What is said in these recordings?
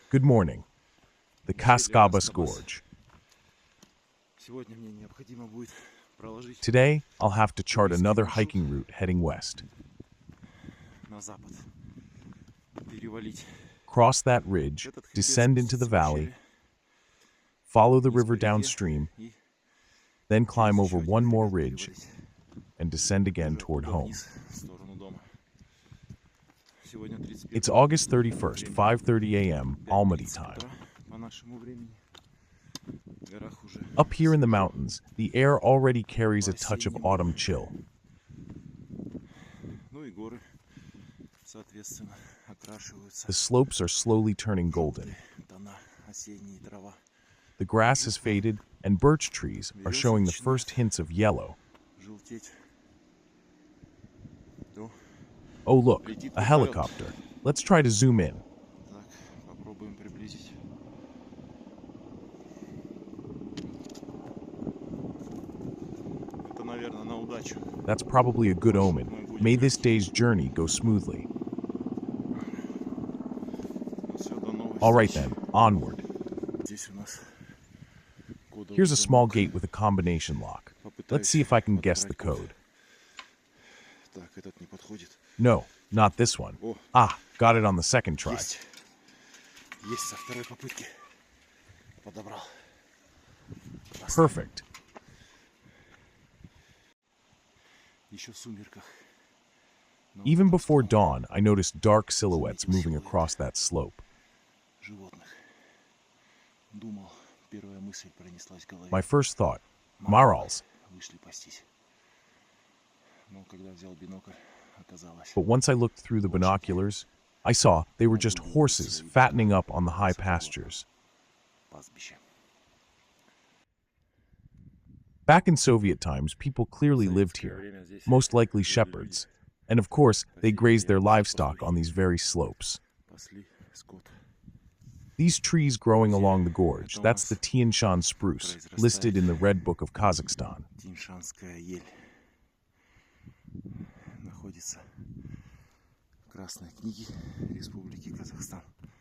Good morning. The Qasqabas Gorge. Today, I'll have to chart another hiking route heading west. Cross that ridge, descend into the valley, follow the river downstream, then climb over one more ridge and descend again toward home. It's August 31st, 5:30 a.m. Almaty time. Up here in the mountains, the air already carries a touch of autumn chill. The slopes are slowly turning golden. The grass has faded, and birch trees are showing the first hints of yellow. Oh look, a helicopter. Let's try to zoom in. That's probably a good omen. May this day's journey go smoothly. All right then, onward. Here's a small gate with a combination lock. Let's see if I can guess the code. No, not this one. Ah, got it on the second try. Perfect. Even before dawn, I noticed dark silhouettes moving across that slope. My first thought, marals. But once I looked through the binoculars, I saw they were just horses fattening up on the high pastures. Back in Soviet times, people clearly lived here, most likely shepherds, and of course, they grazed their livestock on these very slopes. These trees growing along the gorge, that's the Tian Shan spruce, listed in the Red Book of Kazakhstan.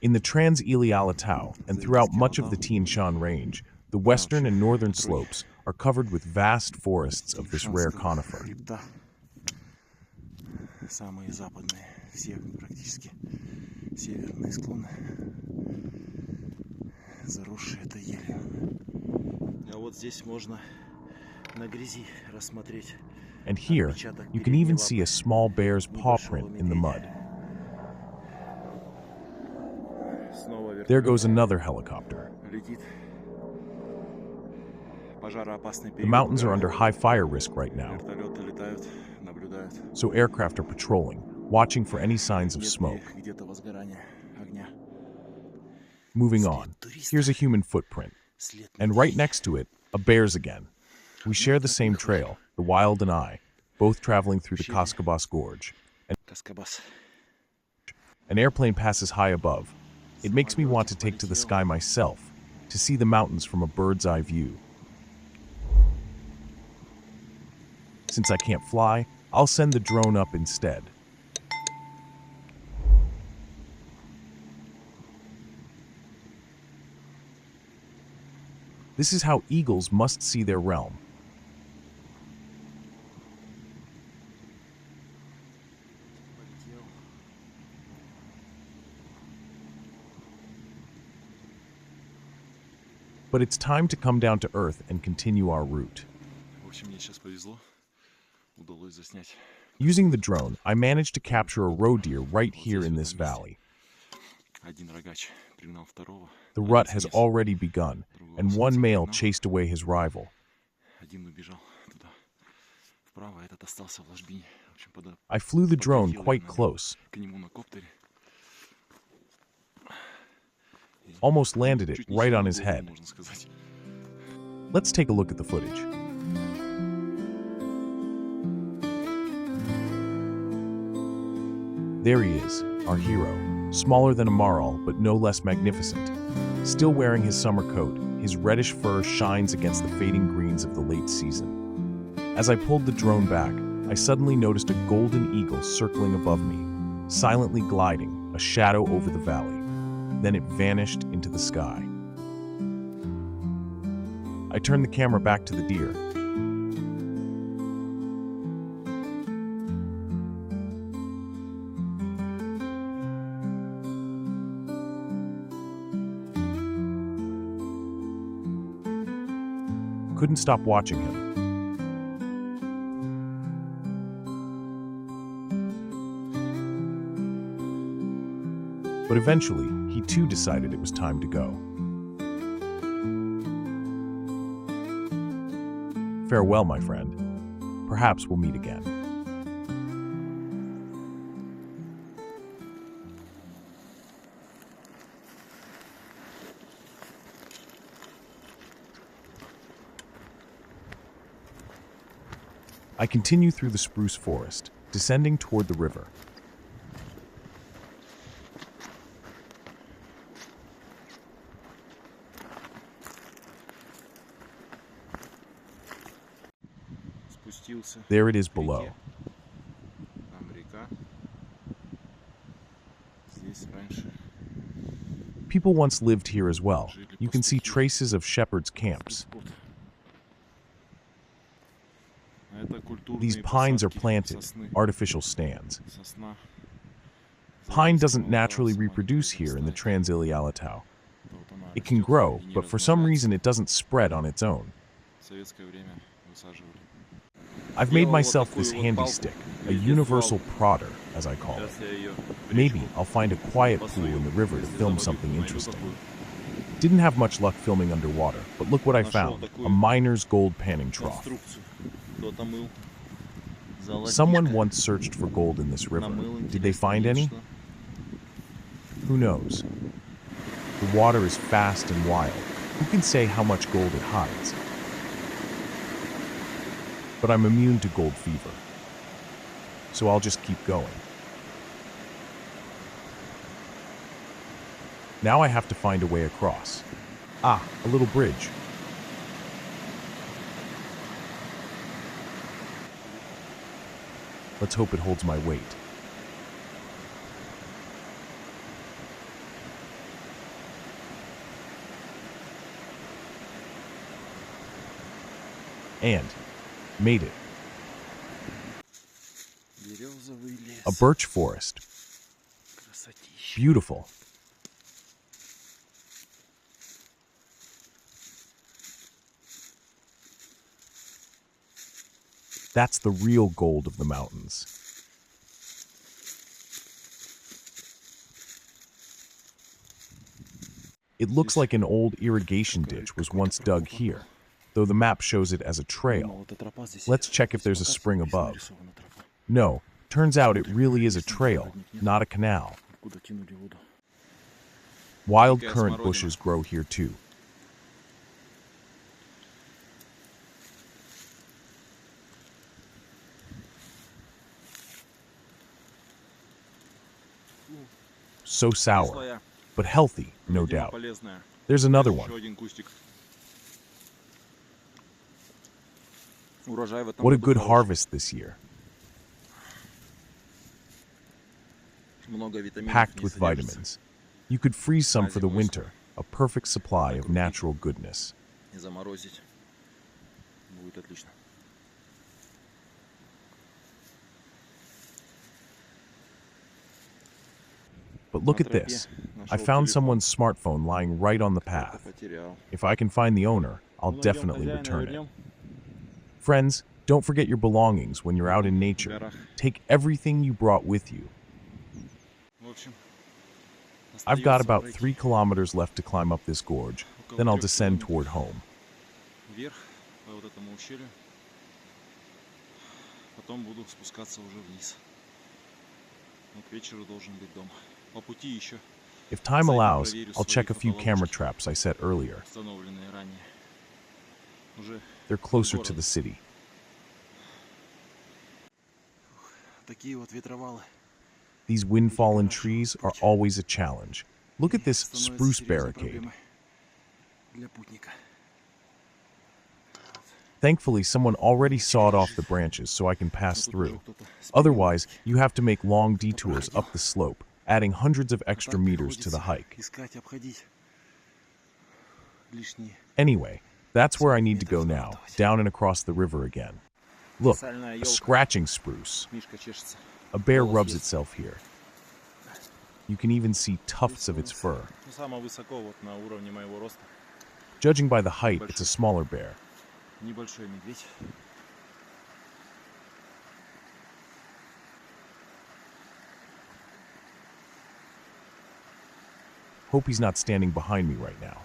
In the Trans-Ili Alatau and throughout much of the Tian Shan range, the western and northern slopes are covered with vast forests of this rare conifer. And here, you can even see a small bear's paw print in the mud. There goes another helicopter. The mountains are under high fire risk right now, so aircraft are patrolling, watching for any signs of smoke. Moving on, here's a human footprint, and right next to it, a bear's again. We share the same trail, the Wild and I, both traveling through the Qasqabas Gorge. An airplane passes high above. It makes me want to take to the sky myself, to see the mountains from a bird's eye view. Since I can't fly, I'll send the drone up instead. This is how eagles must see their realm. But it's time to come down to earth and continue our route. Using the drone, I managed to capture a roe deer right here in this valley. The rut has already begun, and one male chased away his rival. I flew the drone quite close. Almost landed it right on his head. Let's take a look at the footage. There he is, our hero, smaller than a maral, but no less magnificent. Still wearing his summer coat, his reddish fur shines against the fading greens of the late season. As I pulled the drone back, I suddenly noticed a golden eagle circling above me, silently gliding, a shadow over the valley. Then it vanished into the sky. I turned the camera back to the deer. Couldn't stop watching him. But eventually, he too decided it was time to go. Farewell, my friend. Perhaps we'll meet again. I continue through the spruce forest, descending toward the river. There it is below. People once lived here as well. You can see traces of shepherds' camps. These pines are planted, artificial stands. Pine doesn't naturally reproduce here in the Trans-Ili Alatau. It can grow, but for some reason it doesn't spread on its own. I've made myself this handy stick, a universal prodder, as I call it. Maybe I'll find a quiet pool in the river to film something interesting. Didn't have much luck filming underwater, but look what I found, a miner's gold panning trough. Someone once searched for gold in this river. Did they find any? Who knows? The water is fast and wild. Who can say how much gold it hides? But I'm immune to gold fever, so I'll just keep going. Now I have to find a way across. Ah, a little bridge. Let's hope it holds my weight. And made it. A birch forest. Beautiful. That's the real gold of the mountains. It looks like an old irrigation ditch was once dug here, though the map shows it as a trail. Let's check if there's a spring above. No, turns out it really is a trail, not a canal. Wild currant bushes grow here too. So sour, but healthy, no doubt. There's another one. What a good harvest this year. Packed with vitamins. You could freeze some for the winter, a perfect supply of natural goodness. But look at this. I found someone's smartphone lying right on the path. If I can find the owner, I'll definitely return it. Friends, don't forget your belongings when you're out in nature. Take everything you brought with you. I've got about 3 kilometers left to climb up this gorge, then I'll descend toward home. If time allows, I'll check a few camera traps I set earlier. They're closer to the city. These wind-fallen trees are always a challenge. Look at this spruce barricade. Thankfully, someone already sawed off the branches so I can pass through. Otherwise, you have to make long detours up the slope, adding hundreds of extra meters to the hike. Anyway, that's where I need to go now, down and across the river again. Look, a scratching spruce. A bear rubs itself here. You can even see tufts of its fur. Judging by the height, it's a smaller bear. Hope he's not standing behind me right now.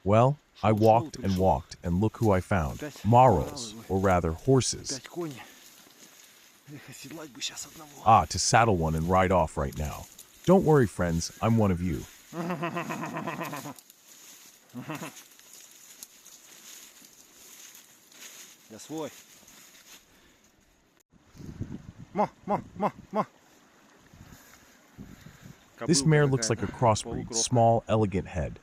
Well, I walked and walked, and look who I found. Marls, or rather horses. To saddle one and ride off right now. Don't worry, friends, I'm one of you. This mare looks like a crossbreed, small, elegant head.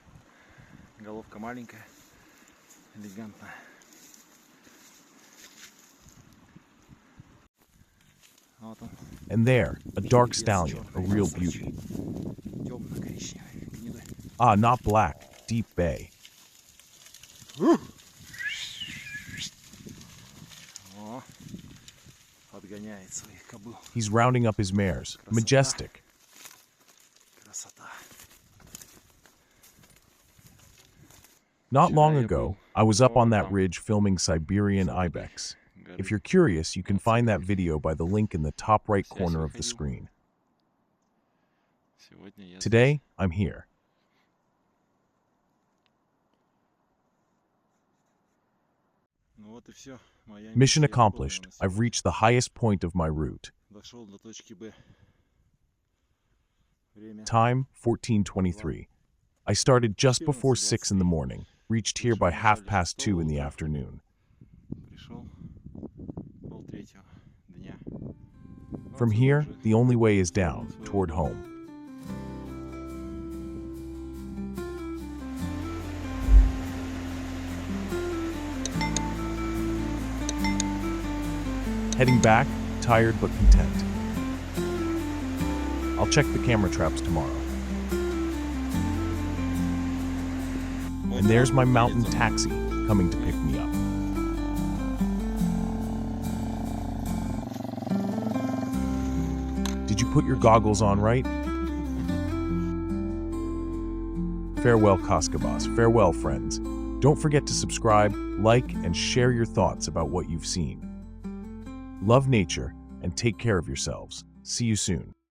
And there, a dark stallion, a real beauty. Not black, deep bay. He's rounding up his mares, majestic. Not long ago, I was up on that ridge filming Siberian ibex. If you're curious, you can find that video by the link in the top right corner of the screen. Today, I'm here. Mission accomplished. I've reached the highest point of my route. Time, 14:23. I started just before 6 in the morning, reached here by 2:30 in the afternoon. From here, the only way is down, toward home. Heading back, tired but content. I'll check the camera traps tomorrow. And there's my mountain taxi coming to pick me up. Did you put your goggles on right? Farewell, Qasqabas. Farewell, friends. Don't forget to subscribe, like, and share your thoughts about what you've seen. Love nature and take care of yourselves. See you soon.